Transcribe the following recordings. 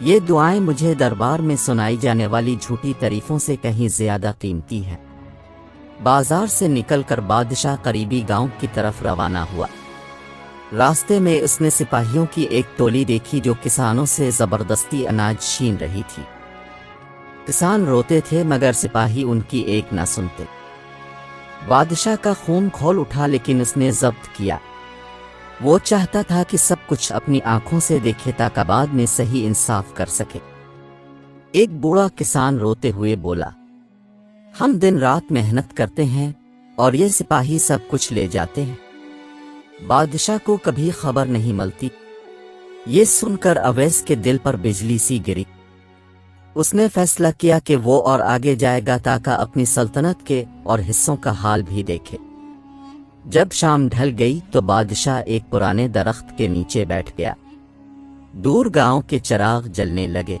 یہ دعائیں مجھے دربار میں سنائی جانے والی جھوٹی تعریفوں سے کہیں زیادہ قیمتی ہیں۔ بازار سے نکل کر بادشاہ قریبی گاؤں کی طرف روانہ ہوا۔ راستے میں اس نے سپاہیوں کی ایک ٹولی دیکھی جو کسانوں سے زبردستی اناج چھین رہی تھی۔ کسان روتے تھے مگر سپاہی ان کی ایک نہ سنتے۔ بادشاہ کا خون کھول اٹھا لیکن اس نے ضبط کیا۔ وہ چاہتا تھا کہ سب کچھ اپنی آنکھوں سے دیکھے تاکہ بعد میں صحیح انصاف کر سکے۔ ایک بوڑھا کسان روتے ہوئے بولا، ہم دن رات محنت کرتے ہیں اور یہ سپاہی سب کچھ لے جاتے ہیں۔ بادشاہ کو کبھی خبر نہیں ملتی۔ یہ سن کر اویس کے دل پر بجلی سی گری۔ اس نے فیصلہ کیا کہ وہ اور آگے جائے گا تاکہ اپنی سلطنت کے اور حصوں کا حال بھی دیکھے۔ جب شام ڈھل گئی تو بادشاہ ایک پرانے درخت کے نیچے بیٹھ گیا۔ دور گاؤں کے چراغ جلنے لگے۔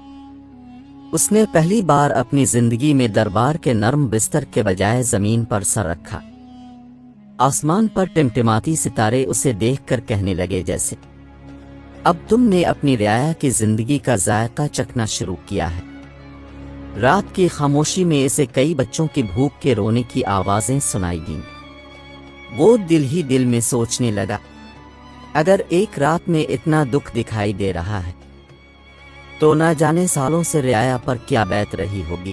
اس نے پہلی بار اپنی زندگی میں دربار کے نرم بستر کے بجائے زمین پر سر رکھا۔ آسمان پر ٹمٹماتی ستارے اسے دیکھ کر کہنے لگے جیسے اب تم نے اپنی رعایا کی زندگی کا ذائقہ چکھنا شروع کیا ہے۔ رات کی خاموشی میں اسے کئی بچوں کی بھوک کے رونے کی آوازیں سنائی دیں۔ وہ دل ہی دل میں سوچنے لگا، اگر ایک رات میں اتنا دکھ دکھائی دے رہا ہے تو نہ جانے سالوں سے رعایا پر کیا بیت رہی ہوگی۔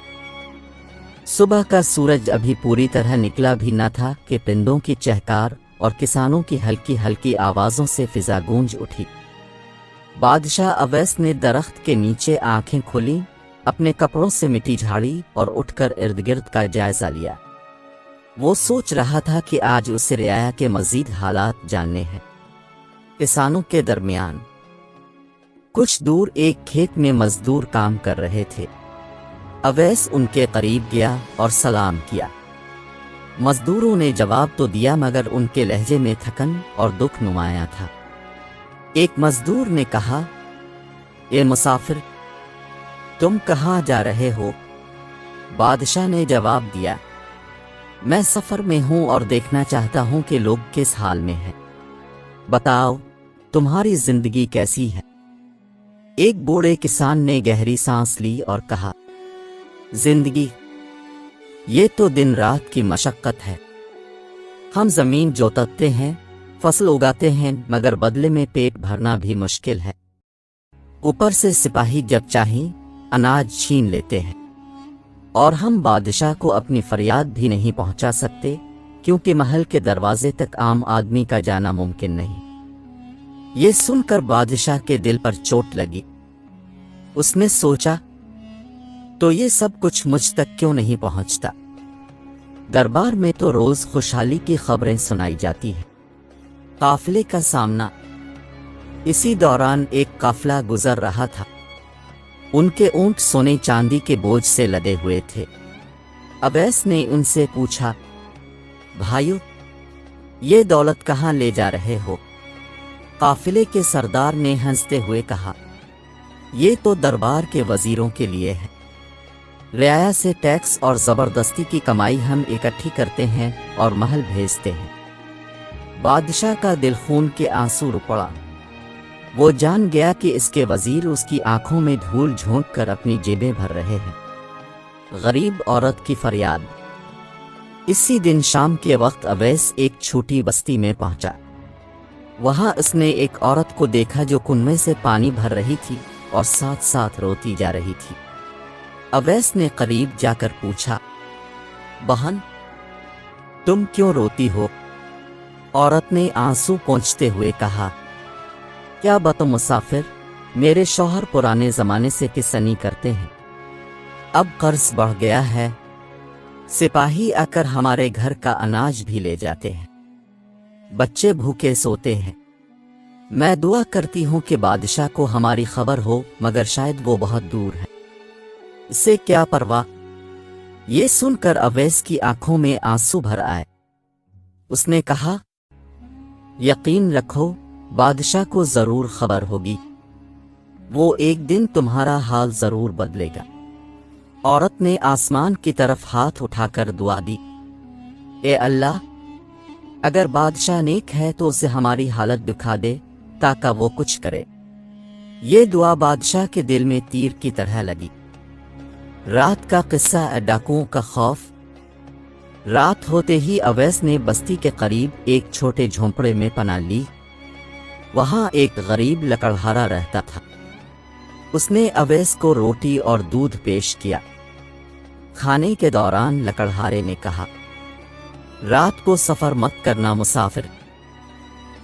صبح کا سورج ابھی پوری طرح نکلا بھی نہ تھا کہ پرندوں کی چہکار اور کسانوں کی ہلکی ہلکی آوازوں سے فضا گونج اٹھی۔ بادشاہ اویس نے درخت کے نیچے آنکھیں کھولیں، اپنے کپڑوں سے مٹی جھاڑی اور اٹھ کر ارد گرد کا جائزہ لیا۔ وہ سوچ رہا تھا کہ آج اسے رعایا کے مزید حالات جاننے ہیں۔ کسانوں کے درمیان کچھ دور ایک کھیت میں مزدور کام کر رہے تھے۔ اویس ان کے قریب گیا اور سلام کیا۔ مزدوروں نے جواب تو دیا مگر ان کے لہجے میں تھکن اور دکھ نمایاں تھا۔ ایک مزدور نے کہا، اے مسافر، تم کہاں جا رہے ہو؟ بادشاہ نے جواب دیا، میں سفر میں ہوں اور دیکھنا چاہتا ہوں کہ لوگ کس حال میں ہیں۔ بتاؤ، تمہاری زندگی کیسی ہے؟ ایک بوڑھے کسان نے گہری سانس لی اور کہا، زندگی، یہ تو دن رات کی مشقت ہے۔ ہم زمین جوتتے ہیں، فصل اگاتے ہیں مگر بدلے میں پیٹ بھرنا بھی مشکل ہے۔ اوپر سے سپاہی جب چاہیں اناج چھین لیتے ہیں، اور ہم بادشاہ کو اپنی فریاد بھی نہیں پہنچا سکتے کیونکہ محل کے دروازے تک عام آدمی کا جانا ممکن نہیں۔ یہ سن کر بادشاہ کے دل پر چوٹ لگی۔ اس نے سوچا، تو یہ سب کچھ مجھ تک کیوں نہیں پہنچتا؟ دربار میں تو روز خوشحالی کی خبریں سنائی جاتی ہیں۔ قافلے کا سامنا۔ اسی دوران ایک قافلہ گزر رہا تھا۔ ان کے اونٹ سونے چاندی کے بوجھ سے لدے ہوئے تھے۔ اویس نے ان سے پوچھا، بھائیو، یہ دولت کہاں لے جا رہے ہو؟ قافلے کے سردار نے ہنستے ہوئے کہا، یہ تو دربار کے وزیروں کے لیے ہے۔ رعایا سے ٹیکس اور زبردستی کی کمائی ہم اکٹھی کرتے ہیں اور محل بھیجتے ہیں۔ بادشاہ کا دل خون کے آنسو رو پڑا۔ وہ جان گیا کہ اس کے وزیر اس کی آنکھوں میں دھول جھونک کر اپنی جیبیں بھر رہے ہیں۔ غریب عورت کی فریاد۔ اسی دن شام کے وقت اویس ایک چھوٹی بستی میں پہنچا۔ وہاں اس نے ایک عورت کو دیکھا جو کنویں سے پانی بھر رہی تھی اور ساتھ ساتھ روتی جا رہی تھی۔ اویس نے قریب جا کر پوچھا، بہن، تم کیوں روتی ہو؟ عورت نے آنسو پونچھتے ہوئے کہا، کیا بتاؤں مسافر، میرے شوہر پرانے زمانے سے کسانی کرتے ہیں۔ اب قرض بڑھ گیا ہے، سپاہی آ کر ہمارے گھر کا اناج بھی لے جاتے ہیں، بچے بھوکے سوتے ہیں۔ میں دعا کرتی ہوں کہ بادشاہ کو ہماری خبر ہو مگر شاید وہ بہت دور ہے، اسے کیا پرواہ۔ یہ سن کر اویس کی آنکھوں میں آنسو بھر آئے۔ اس نے کہا، یقین رکھو، بادشاہ کو ضرور خبر ہوگی، وہ ایک دن تمہارا حال ضرور بدلے گا۔ عورت نے آسمان کی طرف ہاتھ اٹھا کر دعا دی، اے اللہ، اگر بادشاہ نیک ہے تو اسے ہماری حالت دکھا دے تاکہ وہ کچھ کرے۔ یہ دعا بادشاہ کے دل میں تیر کی طرح لگی۔ رات کا قصہ، ڈاکوؤں کا خوف۔ رات ہوتے ہی اویس نے بستی کے قریب ایک چھوٹے جھونپڑے میں پناہ لی۔ وہاں ایک غریب لکڑہارا رہتا تھا۔ اس نے اویس کو روٹی اور دودھ پیش کیا۔ کھانے کے دوران لکڑہارے نے کہا، رات کو سفر مت کرنا مسافر،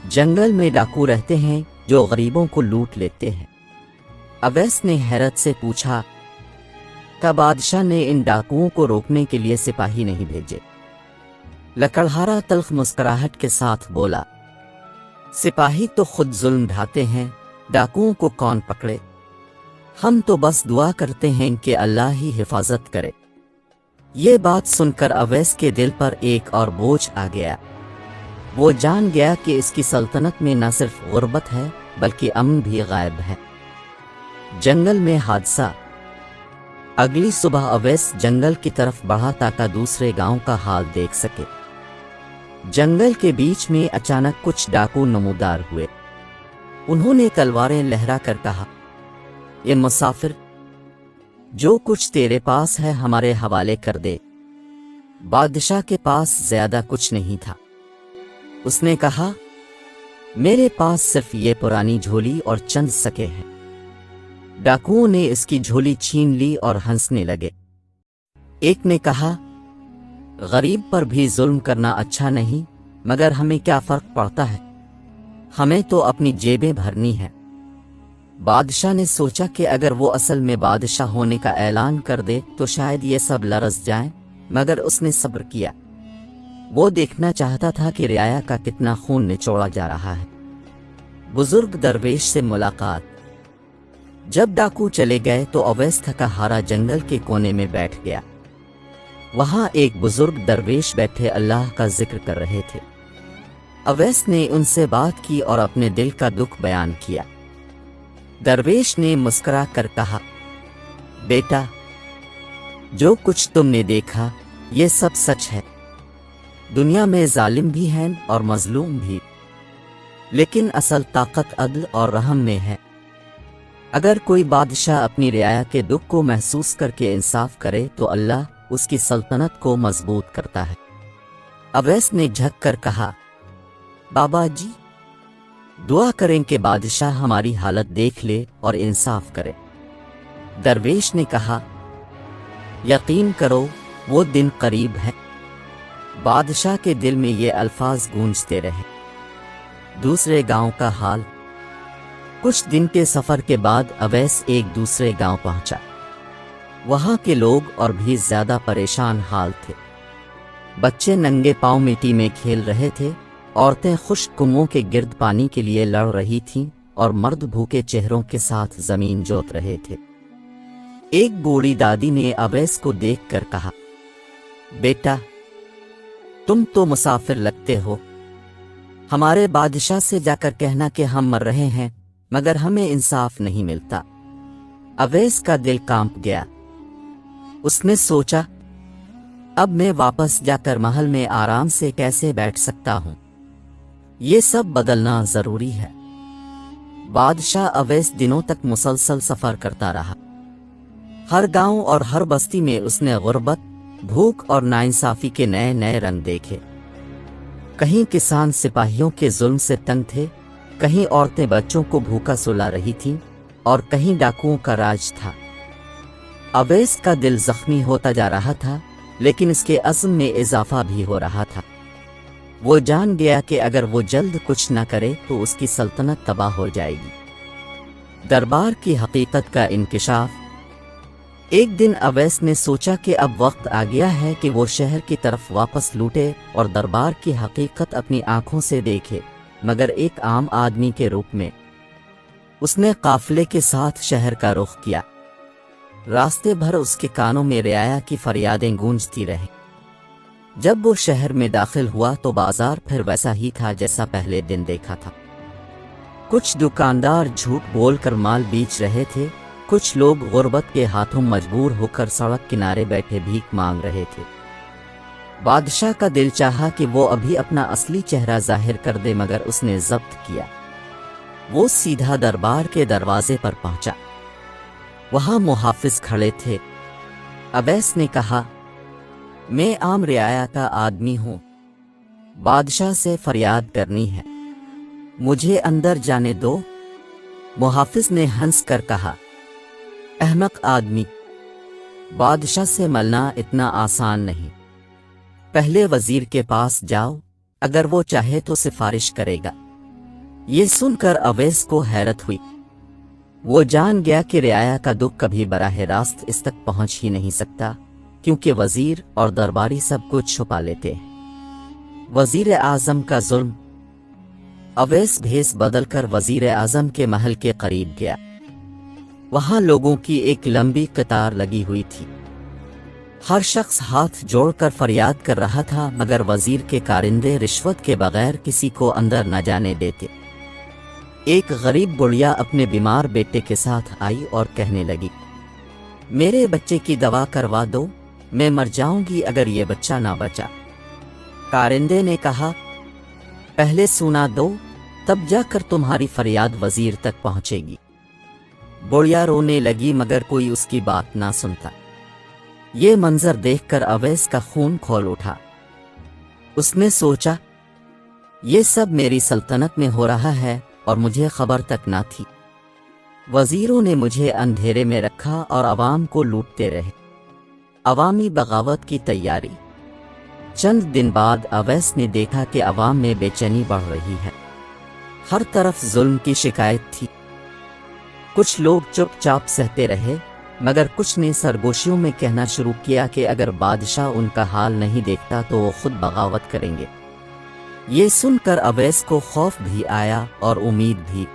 جنگل میں ڈاکو رہتے ہیں جو غریبوں کو لوٹ لیتے ہیں۔ اویس نے حیرت سے پوچھا، کیا بادشاہ نے ان ڈاکوؤں کو روکنے کے لیے سپاہی نہیں بھیجے؟ لکڑہارا تلخ مسکراہٹ کے ساتھ بولا، سپاہی تو خود ظلم ڈھاتے ہیں، ڈاکوؤں کو کون پکڑے؟ ہم تو بس دعا کرتے ہیں کہ اللہ ہی حفاظت کرے۔ یہ بات سن کر اویس کے دل پر ایک اور بوجھ آ گیا۔ وہ جان گیا کہ اس کی سلطنت میں نہ صرف غربت ہے بلکہ امن بھی غائب ہے۔ جنگل میں حادثہ۔ اگلی صبح اویس جنگل کی طرف بڑھا تاکہ دوسرے گاؤں کا حال دیکھ سکے۔ جنگل کے بیچ میں اچانک کچھ ڈاکو نمودار ہوئے۔ انہوں نے تلواریں لہرا کر کہا، یہ مسافر، جو کچھ تیرے پاس ہے ہمارے حوالے کر دے۔ بادشاہ کے پاس زیادہ کچھ نہیں تھا۔ اس نے کہا، میرے پاس صرف یہ پرانی جھولی اور چند سکے ہیں۔ ڈاکوؤں نے اس کی جھولی چھین لی اور ہنسنے لگے۔ ایک نے کہا، غریب پر بھی ظلم کرنا اچھا نہیں، مگر ہمیں کیا فرق پڑتا ہے، ہمیں تو اپنی جیبیں بھرنی ہے۔ بادشاہ نے سوچا کہ اگر وہ اصل میں بادشاہ ہونے کا اعلان کر دے تو شاید یہ سب لرز جائیں، مگر اس نے صبر کیا۔ وہ دیکھنا چاہتا تھا کہ رعایا کا کتنا خون نچوڑا جا رہا ہے۔ بزرگ درویش سے ملاقات۔ جب ڈاکو چلے گئے تو اویس تھکا ہارا جنگل کے کونے میں بیٹھ گیا۔ وہاں ایک بزرگ درویش بیٹھے اللہ کا ذکر کر رہے تھے۔ اویس نے ان سے بات کی اور اپنے دل کا دکھ بیان کیا۔ درویش نے مسکرا کر کہا، بیٹا، جو کچھ تم نے دیکھا یہ سب سچ ہے۔ دنیا میں ظالم بھی ہیں اور مظلوم بھی، لیکن اصل طاقت عدل اور رحم میں ہے۔ اگر کوئی بادشاہ اپنی رعایا کے دکھ کو محسوس کر کے انصاف کرے تو اللہ اس کی سلطنت کو مضبوط کرتا ہے۔ اویس نے جھک کر کہا، بابا جی، دعا کریں کہ بادشاہ ہماری حالت دیکھ لے اور انصاف کرے۔ درویش نے کہا، یقین کرو وہ دن قریب ہے۔ بادشاہ کے دل میں یہ الفاظ گونجتے رہے۔ دوسرے گاؤں کا حال۔ کچھ دن کے سفر کے بعد اویس ایک دوسرے گاؤں پہنچا۔ وہاں کے لوگ اور بھی زیادہ پریشان حال تھے۔ بچے ننگے پاؤں مٹی میں کھیل رہے تھے، عورتیں خشک کنووں کے گرد پانی کے لیے لڑ رہی تھیں اور مرد بھوکے چہروں کے ساتھ زمین جوت رہے تھے۔ ایک بوڑھی دادی نے اویس کو دیکھ کر کہا، بیٹا، تم تو مسافر لگتے ہو، ہمارے بادشاہ سے جا کر کہنا کہ ہم مر رہے ہیں مگر ہمیں انصاف نہیں ملتا۔ اویس کا دل کانپ گیا۔ اس نے سوچا، اب میں واپس جا کر محل میں آرام سے کیسے بیٹھ سکتا ہوں؟ یہ سب بدلنا ضروری ہے۔ بادشاہ اویس دنوں تک مسلسل سفر کرتا رہا۔ ہر گاؤں اور ہر بستی میں اس نے غربت، بھوک اور ناانصافی کے نئے نئے رنگ دیکھے۔ کہیں کسان سپاہیوں کے ظلم سے تنگ تھے، کہیں عورتیں بچوں کو بھوکا سلا رہی تھیں اور کہیں ڈاکوؤں کا راج تھا۔ اویس کا دل زخمی ہوتا جا رہا تھا، لیکن اس کے عزم میں اضافہ بھی ہو رہا تھا۔ وہ جان گیا کہ اگر وہ جلد کچھ نہ کرے تو اس کی سلطنت تباہ ہو جائے گی۔ دربار کی حقیقت کا انکشاف۔ ایک دن اویس نے سوچا کہ اب وقت آ گیا ہے کہ وہ شہر کی طرف واپس لوٹے اور دربار کی حقیقت اپنی آنکھوں سے دیکھے، مگر ایک عام آدمی کے روپ میں۔ اس نے قافلے کے ساتھ شہر کا رخ کیا۔ راستے بھر اس کے کانوں میں رعایا کی فریادیں گونجتی رہیں۔ جب وہ شہر میں داخل ہوا تو بازار پھر ویسا ہی تھا جیسا پہلے دن دیکھا تھا۔ کچھ دکاندار جھوٹ بول کر مال بیچ رہے تھے، کچھ لوگ غربت کے ہاتھوں مجبور ہو کر سڑک کنارے بیٹھے بھیک مانگ رہے تھے۔ بادشاہ کا دل چاہا کہ وہ ابھی اپنا اصلی چہرہ ظاہر کر دے، مگر اس نے ضبط کیا۔ وہ سیدھا دربار کے دروازے پر پہنچا۔ وہاں محافظ کھڑے تھے۔ اویس نے کہا، میں عام رعایا کا آدمی ہوں، بادشاہ سے فریاد کرنی ہے، مجھے اندر جانے دو۔ محافظ نے ہنس کر کہا، احمق آدمی، بادشاہ سے ملنا اتنا آسان نہیں، پہلے وزیر کے پاس جاؤ، اگر وہ چاہے تو سفارش کرے گا۔ یہ سن کر اویس کو حیرت ہوئی۔ وہ جان گیا کہ رعایا کا دکھ کبھی براہ راست اس تک پہنچ ہی نہیں سکتا، کیونکہ وزیر اور درباری سب کچھ چھپا لیتے ہیں۔ وزیر اعظم کا ظلم۔ اویس بھیس بدل کر وزیر اعظم کے محل کے قریب گیا۔ وہاں لوگوں کی ایک لمبی قطار لگی ہوئی تھی۔ ہر شخص ہاتھ جوڑ کر فریاد کر رہا تھا، مگر وزیر کے کارندے رشوت کے بغیر کسی کو اندر نہ جانے دیتے۔ ایک غریب بڑھیا اپنے بیمار بیٹے کے ساتھ آئی اور کہنے لگی، میرے بچے کی دوا کروا دو، میں مر جاؤں گی اگر یہ بچہ نہ بچا۔ کارندے نے کہا، پہلے سونا دو، تب جا کر تمہاری فریاد وزیر تک پہنچے گی۔ بڑھیا رونے لگی مگر کوئی اس کی بات نہ سنتا۔ یہ منظر دیکھ کر اویس کا خون کھول اٹھا۔ اس نے سوچا، یہ سب میری سلطنت میں ہو رہا ہے اور مجھے خبر تک نہ تھی۔ وزیروں نے مجھے اندھیرے میں رکھا اور عوام کو لوٹتے رہے۔ عوامی بغاوت کی تیاری۔ چند دن بعد اویس نے دیکھا کہ عوام میں بے چینی بڑھ رہی ہے۔ ہر طرف ظلم کی شکایت تھی۔ کچھ لوگ چپ چاپ سہتے رہے، مگر کچھ نے سرگوشیوں میں کہنا شروع کیا کہ اگر بادشاہ ان کا حال نہیں دیکھتا تو وہ خود بغاوت کریں گے۔ یہ سن کر اویس کو خوف بھی آیا اور امید بھی۔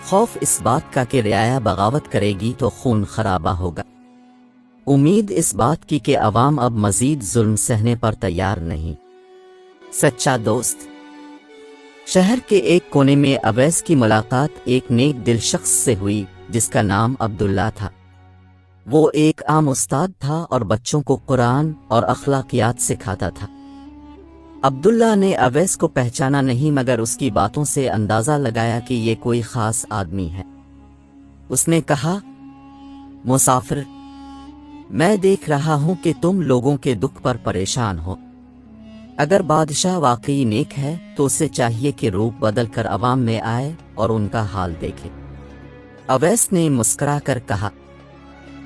خوف اس بات کا کہ رعایا بغاوت کرے گی تو خون خرابہ ہوگا۔ امید اس بات کی کہ عوام اب مزید ظلم سہنے پر تیار نہیں۔ سچا دوست۔ شہر کے ایک کونے میں اویس کی ملاقات ایک نیک دل شخص سے ہوئی جس کا نام عبداللہ تھا۔ وہ ایک عام استاد تھا اور بچوں کو قرآن اور اخلاقیات سکھاتا تھا۔ عبداللہ نے اویس کو پہچانا نہیں، مگر اس کی باتوں سے اندازہ لگایا کہ یہ کوئی خاص آدمی ہے۔ اس نے کہا، مسافر، میں دیکھ رہا ہوں کہ تم لوگوں کے دکھ پر پریشان ہو۔ اگر بادشاہ واقعی نیک ہے تو اسے چاہیے کہ روپ بدل کر عوام میں آئے اور ان کا حال دیکھے۔ اویس نے مسکرا کر کہا،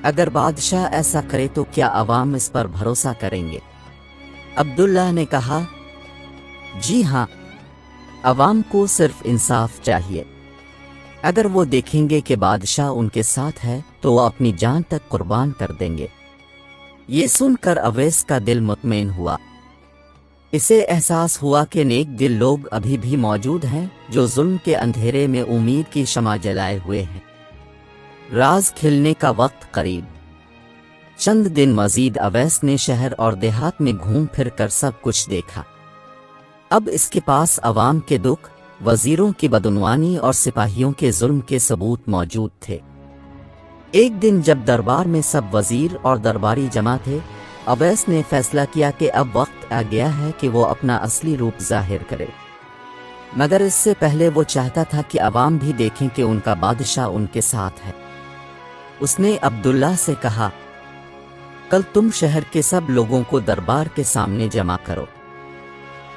اگر بادشاہ ایسا کرے تو کیا عوام اس پر بھروسہ کریں گے؟ عبداللہ نے کہا، جی ہاں، عوام کو صرف انصاف چاہیے۔ اگر وہ دیکھیں گے کہ بادشاہ ان کے ساتھ ہے تو وہ اپنی جان تک قربان کر دیں گے۔ یہ سن کر اویس کا دل مطمئن ہوا۔ اسے احساس ہوا کہ نیک دل لوگ ابھی بھی موجود ہیں جو ظلم کے اندھیرے میں امید کی شمع جلائے ہوئے ہیں۔ راز کھلنے کا وقت قریب۔ چند دن مزید اویس نے شہر اور دیہات میں گھوم پھر کر سب کچھ دیکھا۔ اب اس کے پاس عوام کے دکھ، وزیروں کی بدعنوانی اور سپاہیوں کے ظلم کے ثبوت موجود تھے۔ ایک دن جب دربار میں سب وزیر اور درباری جمع تھے، اویس نے فیصلہ کیا کہ اب وقت آ گیا ہے کہ وہ اپنا اصلی روپ ظاہر کرے، مگر اس سے پہلے وہ چاہتا تھا کہ عوام بھی دیکھیں کہ ان کا بادشاہ ان کے ساتھ ہے۔ اس نے عبداللہ سے کہا، کل تم شہر کے سب لوگوں کو دربار کے سامنے جمع کرو،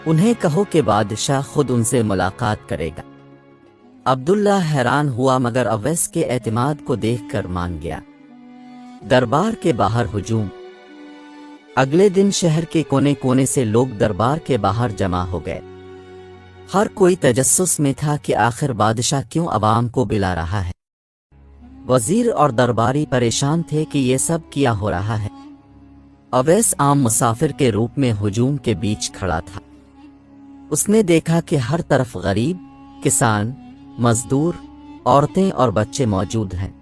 انہیں کہو کہ بادشاہ خود ان سے ملاقات کرے گا۔ عبداللہ حیران ہوا مگر اویس کے اعتماد کو دیکھ کر مان گیا۔ دربار کے باہر ہجوم۔ اگلے دن شہر کے کونے کونے سے لوگ دربار کے باہر جمع ہو گئے۔ ہر کوئی تجسس میں تھا کہ آخر بادشاہ کیوں عوام کو بلا رہا ہے۔ وزیر اور درباری پریشان تھے کہ یہ سب کیا ہو رہا ہے۔ اویس عام مسافر کے روپ میں ہجوم کے بیچ کھڑا تھا۔ اس نے دیکھا کہ ہر طرف غریب، کسان، مزدور، عورتیں اور بچے موجود ہیں۔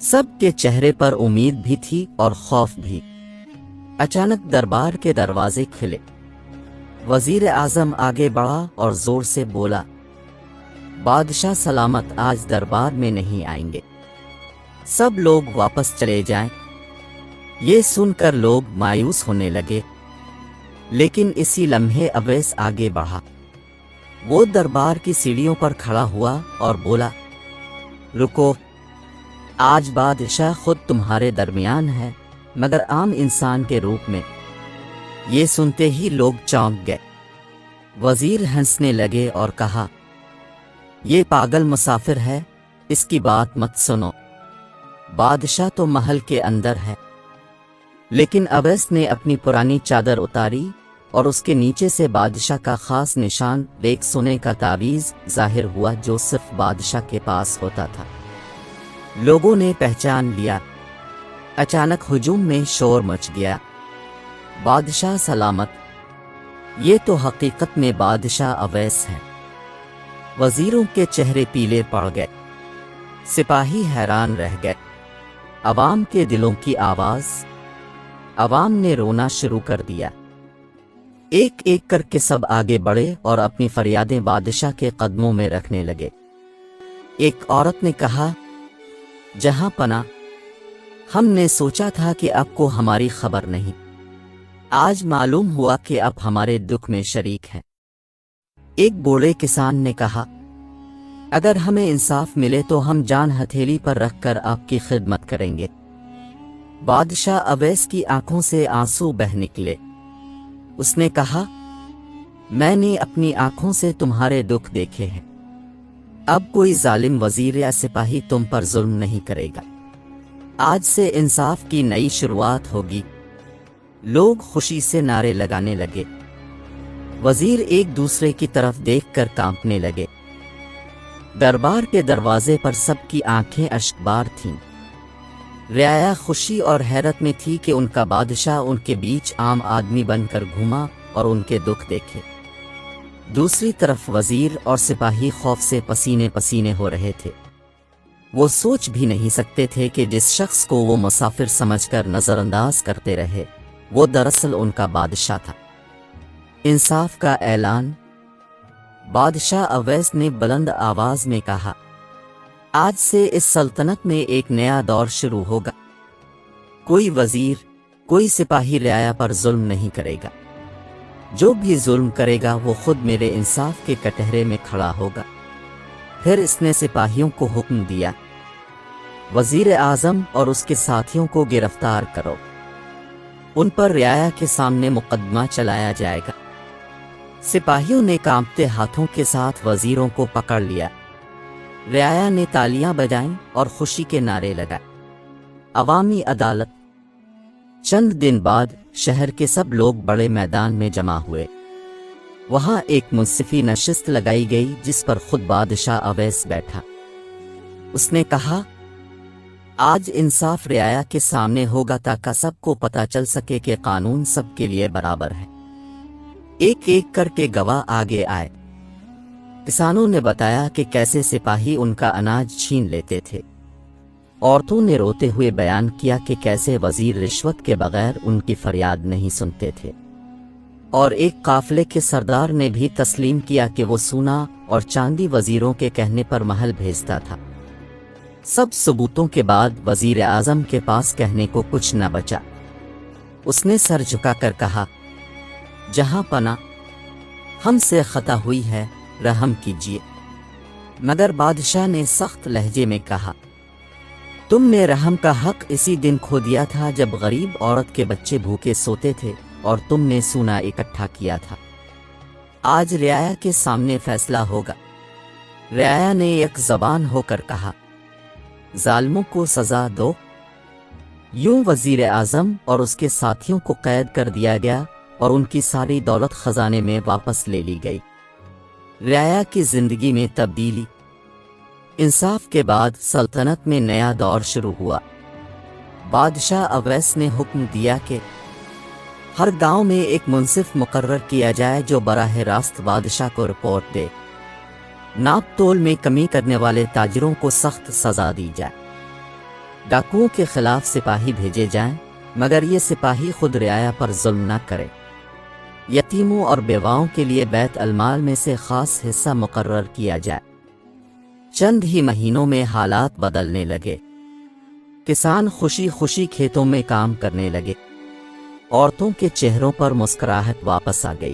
سب کے چہرے پر امید بھی تھی اور خوف بھی۔ اچانک دربار کے دروازے کھلے۔ وزیر اعظم آگے بڑھا اور زور سے بولا، بادشاہ سلامت آج دربار میں نہیں آئیں گے، سب لوگ واپس چلے جائیں۔ یہ سن کر لوگ مایوس ہونے لگے، لیکن اسی لمحے اویس آگے بڑھا۔ وہ دربار کی سیڑھیوں پر کھڑا ہوا اور بولا، رکو، آج بادشاہ خود تمہارے درمیان ہے، مگر عام انسان کے روپ میں۔ یہ سنتے ہی لوگ چونک گئے۔ وزیر ہنسنے لگے اور کہا، یہ پاگل مسافر ہے، اس کی بات مت سنو، بادشاہ تو محل کے اندر ہے۔ لیکن اویس نے اپنی پرانی چادر اتاری اور اس کے نیچے سے بادشاہ کا خاص نشان، ایک سونے کا تعویذ ظاہر ہوا جو صرف بادشاہ کے پاس ہوتا تھا۔ لوگوں نے پہچان لیا۔ اچانک ہجوم میں شور مچ گیا، بادشاہ سلامت! یہ تو حقیقت میں بادشاہ اویس ہے۔ وزیروں کے چہرے پیلے پڑ گئے، سپاہی حیران رہ گئے۔ عوام کے دلوں کی آواز، عوام نے رونا شروع کر دیا۔ ایک ایک کر کے سب آگے بڑھے اور اپنی فریادیں بادشاہ کے قدموں میں رکھنے لگے۔ ایک عورت نے کہا، جہاں پناہ، ہم نے سوچا تھا کہ آپ کو ہماری خبر نہیں، آج معلوم ہوا کہ آپ ہمارے دکھ میں شریک ہیں۔ ایک بوڑھے کسان نے کہا، اگر ہمیں انصاف ملے تو ہم جان ہتھیلی پر رکھ کر آپ کی خدمت کریں گے۔ بادشاہ اویس کی آنکھوں سے آنسو بہہ نکلے۔ اس نے کہا، میں نے اپنی آنکھوں سے تمہارے دکھ دیکھے ہیں، اب کوئی ظالم وزیر یا سپاہی تم پر ظلم نہیں کرے گا۔ آج سے انصاف کی نئی شروعات ہوگی۔ لوگ خوشی سے نعرے لگانے لگے۔ وزیر ایک دوسرے کی طرف دیکھ کر کانپنے لگے۔ دربار کے دروازے پر سب کی آنکھیں اشکبار تھیں۔ رعایا خوشی اور حیرت میں تھی کہ ان کا بادشاہ ان کے بیچ عام آدمی بن کر گھوما اور ان کے دکھ دیکھے۔ دوسری طرف وزیر اور سپاہی خوف سے پسینے پسینے ہو رہے تھے۔ وہ سوچ بھی نہیں سکتے تھے کہ جس شخص کو وہ مسافر سمجھ کر نظر انداز کرتے رہے، وہ دراصل ان کا بادشاہ تھا۔ انصاف کا اعلان۔ بادشاہ اویس نے بلند آواز میں کہا، آج سے اس سلطنت میں ایک نیا دور شروع ہوگا۔ کوئی وزیر، کوئی سپاہی رعایا پر ظلم نہیں کرے گا۔ جو بھی ظلم کرے گا وہ خود میرے انصاف کے کٹہرے میں کھڑا ہوگا۔ پھر اس نے سپاہیوں کو حکم دیا، وزیر اعظم اور اس کے ساتھیوں کو گرفتار کرو، ان پر رعایا کے سامنے مقدمہ چلایا جائے گا۔ سپاہیوں نے کانپتے ہاتھوں کے ساتھ وزیروں کو پکڑ لیا۔ رعایا نے تالیاں بجائیں اور خوشی کے نعرے لگائے۔ عوامی عدالت۔ چند دن بعد شہر کے سب لوگ بڑے میدان میں جمع ہوئے۔ وہاں ایک منصفی نشست لگائی گئی جس پر خود بادشاہ اویس بیٹھا۔ اس نے کہا، آج انصاف رعایا کے سامنے ہوگا تاکہ سب کو پتہ چل سکے کہ قانون سب کے لیے برابر ہے۔ ایک ایک کر کے گواہ آگے آئے۔ کسانوں نے بتایا کہ کیسے سپاہی ان کا اناج چھین لیتے تھے۔ عورتوں نے روتے ہوئے بیان کیا کہ کیسے وزیر رشوت کے بغیر ان کی فریاد نہیں سنتے تھے۔ اور ایک قافلے کے سردار نے بھی تسلیم کیا کہ وہ سونا اور چاندی وزیروں کے کہنے پر محل بھیجتا تھا۔ سب ثبوتوں کے بعد وزیر اعظم کے پاس کہنے کو کچھ نہ بچا۔ اس نے سر جھکا کر کہا، جہاں پناہ، ہم سے خطا ہوئی ہے، رحم کیجیے۔ مگر بادشاہ نے سخت لہجے میں کہا، تم نے رحم کا حق اسی دن کھو دیا تھا جب غریب عورت کے بچے بھوکے سوتے تھے اور تم نے سونا اکٹھا کیا تھا۔ آج رعایا کے سامنے فیصلہ ہوگا۔ رعایا نے یک زبان ہو کر کہا، ظالموں کو سزا دو۔ یوں وزیر اعظم اور اس کے ساتھیوں کو قید کر دیا گیا اور ان کی ساری دولت خزانے میں واپس لے لی گئی۔ رعایا کی زندگی میں تبدیلی۔ انصاف کے بعد سلطنت میں نیا دور شروع ہوا۔ بادشاہ اویس نے حکم دیا کہ ہر گاؤں میں ایک منصف مقرر کیا جائے جو براہ راست بادشاہ کو رپورٹ دے۔ ناپ تول میں کمی کرنے والے تاجروں کو سخت سزا دی جائے۔ ڈاکوؤں کے خلاف سپاہی بھیجے جائیں، مگر یہ سپاہی خود رعایا پر ظلم نہ کرے۔ یتیموں اور بیواؤں کے لیے بیت المال میں سے خاص حصہ مقرر کیا جائے۔ چند ہی مہینوں میں حالات بدلنے لگے۔ کسان خوشی خوشی کھیتوں میں کام کرنے لگے۔ عورتوں کے چہروں پر مسکراہٹ واپس آ گئی۔